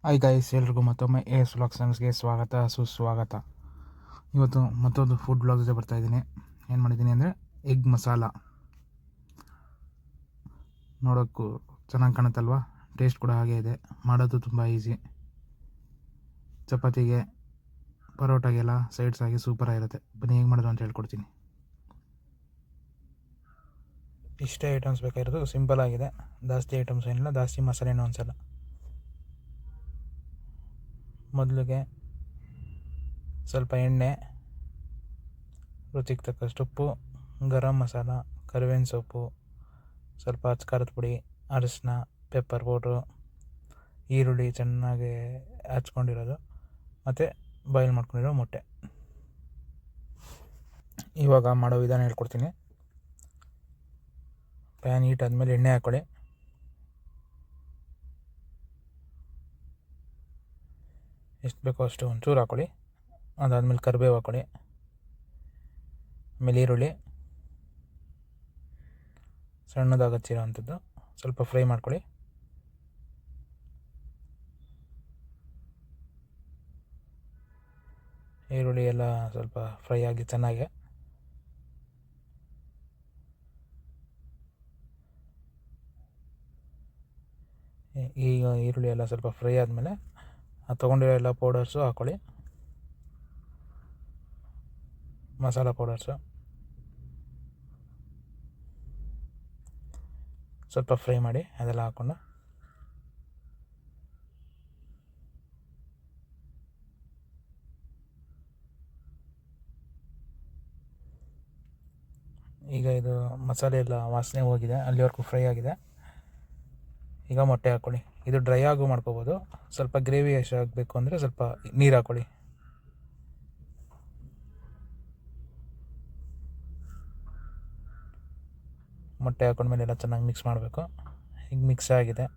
Hi guys, ಎಲ್ರಿಗೂ ಮತ್ತೊಮ್ಮೆ S ವ್ಲಾಗ್ಸ್ಗೆ ಸ್ವಾಗತ ಸುಸ್ವಾಗತ. ಇವತ್ತು ಮತ್ತೊಂದು ಫುಡ್ ವ್ಲಾಗ್ ಜೊತೆ ಬರ್ತಾಯಿದ್ದೀನಿ. ಏನು ಮಾಡಿದ್ದೀನಿ ಅಂದರೆ ಎಗ್ ಮಸಾಲ. ನೋಡೋಕ್ಕೂ ಚೆನ್ನಾಗಿ ಕಾಣುತ್ತಲ್ವ, ಟೇಸ್ಟ್ ಕೂಡ ಹಾಗೆ ಇದೆ. ಮಾಡೋದು ತುಂಬ ಈಸಿ. ಚಪಾತಿಗೆ ಪರೋಟಾಗೆಲ್ಲ ಸೈಡ್ಸ್ ಆಗಿ ಸೂಪರಾಗಿರುತ್ತೆ. ಬನ್ನಿ ಹೇಗೆ ಮಾಡೋದು ಅಂತ ಹೇಳ್ಕೊಡ್ತೀನಿ. ಇಷ್ಟೇ ಐಟಮ್ಸ್ ಬೇಕಾಗಿರೋದು, ಸಿಂಪಲ್ ಆಗಿದೆ. ಜಾಸ್ತಿ ಐಟಮ್ಸ್ ಏನಿಲ್ಲ, ಜಾಸ್ತಿ ಮಸಾಲೆನೂ ಅನಿಸಲ್ಲ. ಮೊದಲಿಗೆ ಸ್ವಲ್ಪ ಎಣ್ಣೆ, ರುಚಿಗೆ ತಕ್ಕಷ್ಟು ಉಪ್ಪು, ಗರಂ ಮಸಾಲ, ಕರಿಬೇವಿನ ಸೊಪ್ಪು, ಸ್ವಲ್ಪ ಖಾರದ ಪುಡಿ, ಅರಿಶಿನ, ಪೆಪ್ಪರ್ ಪೌಡ್ರು, ಈರುಳ್ಳಿ ಚೆನ್ನಾಗಿ ಹಚ್ಕೊಂಡಿರೋದು, ಮತ್ತು ಬಾಯ್ಲ್ ಮಾಡ್ಕೊಂಡಿರೋ ಮೊಟ್ಟೆ. ಇವಾಗ ಮಾಡೋ ವಿಧಾನ ಹೇಳ್ಕೊಡ್ತೀನಿ. ಪ್ಯಾನ್ ಹೀಟ್ ಆದಮೇಲೆ ಎಣ್ಣೆ ಹಾಕ್ಕೊಳ್ಳಿ. ಎಷ್ಟು ಬೇಕೋ ಅಷ್ಟು ಒಂಚೂರು ಹಾಕ್ಕೊಳ್ಳಿ. ಅದಾದಮೇಲೆ ಕರಿಬೇವು ಹಾಕ್ಕೊಳ್ಳಿ. ಆಮೇಲೆ ಈರುಳ್ಳಿ ಸಣ್ಣದಾಗಿ ಹಚ್ಚಿರೋ ಅಂಥದ್ದು ಸ್ವಲ್ಪ ಫ್ರೈ ಮಾಡ್ಕೊಳ್ಳಿ. ಈರುಳ್ಳಿ ಎಲ್ಲ ಸ್ವಲ್ಪ ಫ್ರೈ ಆಗಿ ಚೆನ್ನಾಗಿ ಈಗ ಈರುಳ್ಳಿ ಎಲ್ಲ ಸ್ವಲ್ಪ ಫ್ರೈ ಆದಮೇಲೆ ತೊಗೊಂಡಿರೋ ಎಲ್ಲ ಪೌಡರ್ಸು ಹಾಕ್ಕೊಳ್ಳಿ. ಮಸಾಲ ಪೌಡರ್ಸು ಸ್ವಲ್ಪ ಫ್ರೈ ಮಾಡಿ ಅದೆಲ್ಲ ಹಾಕ್ಕೊಂಡು ಈಗ ಇದು ಮಸಾಲೆ ಎಲ್ಲ ವಾಸನೆ ಹೋಗಿದೆ, ಅಲ್ಲಿವರೆಗೂ ಫ್ರೈ ಆಗಿದೆ. ಈಗ ಮೊಟ್ಟೆ ಹಾಕ್ಕೊಳ್ಳಿ. ಇದು ಡ್ರೈ ಆಗು ಮಾಡ್ಕೋಬೋದು. ಸ್ವಲ್ಪ ಗ್ರೇವಿ ಎಷ್ಟು ಆಗಬೇಕು ಅಂದರೆ ಸ್ವಲ್ಪ ನೀರು ಹಾಕ್ಕೊಳ್ಳಿ. ಮೊಟ್ಟೆ ಹಾಕೊಂಡ್ಮೇಲೆ ಎಲ್ಲ ಚೆನ್ನಾಗಿ ಮಿಕ್ಸ್ ಮಾಡಬೇಕು. ಈಗ ಮಿಕ್ಸ್ ಆಗಿದೆ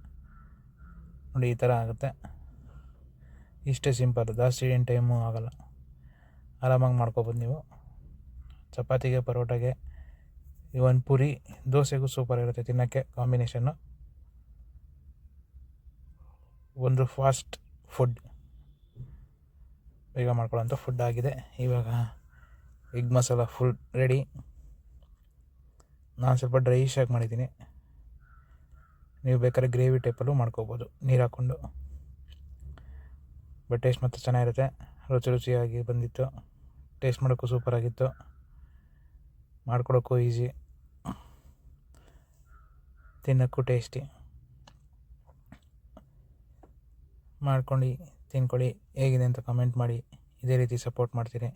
ನೋಡಿ, ಈ ಥರ ಆಗುತ್ತೆ. ಇಷ್ಟೇ ಸಿಂಪಲ್, ಜಾಸ್ತಿ ಏನು ಟೈಮು ಆಗೋಲ್ಲ. ಆರಾಮಾಗಿ ಮಾಡ್ಕೊಬೋದು ನೀವು. ಚಪಾತಿಗೆ, ಪರೋಟಾಗೆ, ಇವನ್ ಪೂರಿ, ದೋಸೆಗೂ ಸೂಪರ್ ಇರುತ್ತೆ ತಿನ್ನೋಕ್ಕೆ. ಕಾಂಬಿನೇಷನ್ನು ಒಂದು ಫಾಸ್ಟ್ ಫುಡ್, ಬೇಗ ಮಾಡ್ಕೊಳ್ಳೋಂಥ ಫುಡ್ ಆಗಿದೆ. ಇವಾಗ ಎಗ್ ಮಸಾಲ ಫುಲ್ ರೆಡಿ. ನಾನು ಸ್ವಲ್ಪ ಡ್ರೈಶ್ ಆಗಿ ಮಾಡಿದ್ದೀನಿ. ನೀವು ಬೇಕಾದ್ರೆ ಗ್ರೇವಿ ಟೈಪಲ್ಲೂ ಮಾಡ್ಕೋಬೋದು ನೀರು ಹಾಕ್ಕೊಂಡು. ಬಟ್ ಟೇಸ್ಟ್ ಮತ್ತು ಚೆನ್ನಾಗಿರುತ್ತೆ. ರುಚಿಯಾಗಿ ಬಂದಿತ್ತು. ಟೇಸ್ಟ್ ಮಾಡೋಕ್ಕೂ ಸೂಪರಾಗಿತ್ತು. ಮಾಡ್ಕೊಳೋಕ್ಕೂ ಈಸಿ, ತಿನ್ನೋಕ್ಕೂ ಟೇಸ್ಟಿ. ಮಾಡ್ಕೊಂಡು ತಿನ್ಕೊಳ್ಳಿ. ಹೇಗಿದೆ ಅಂತ ಕಮೆಂಟ್ ಮಾಡಿ. ಇದೇ ರೀತಿ ಸಪೋರ್ಟ್ ಮಾಡ್ತೀನಿ.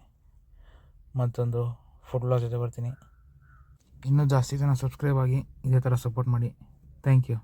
ಮತ್ತೊಂದು ಫುಡ್ ವ್ಲಾಗ್ ಜೊತೆ ಬರ್ತೀನಿ. ಇನ್ನೂ ಜಾಸ್ತಿ ಜನ ಸಬ್ಸ್ಕ್ರೈಬ್ ಆಗಿ ಇದೇ ಥರ ಸಪೋರ್ಟ್ ಮಾಡಿ. Thank you.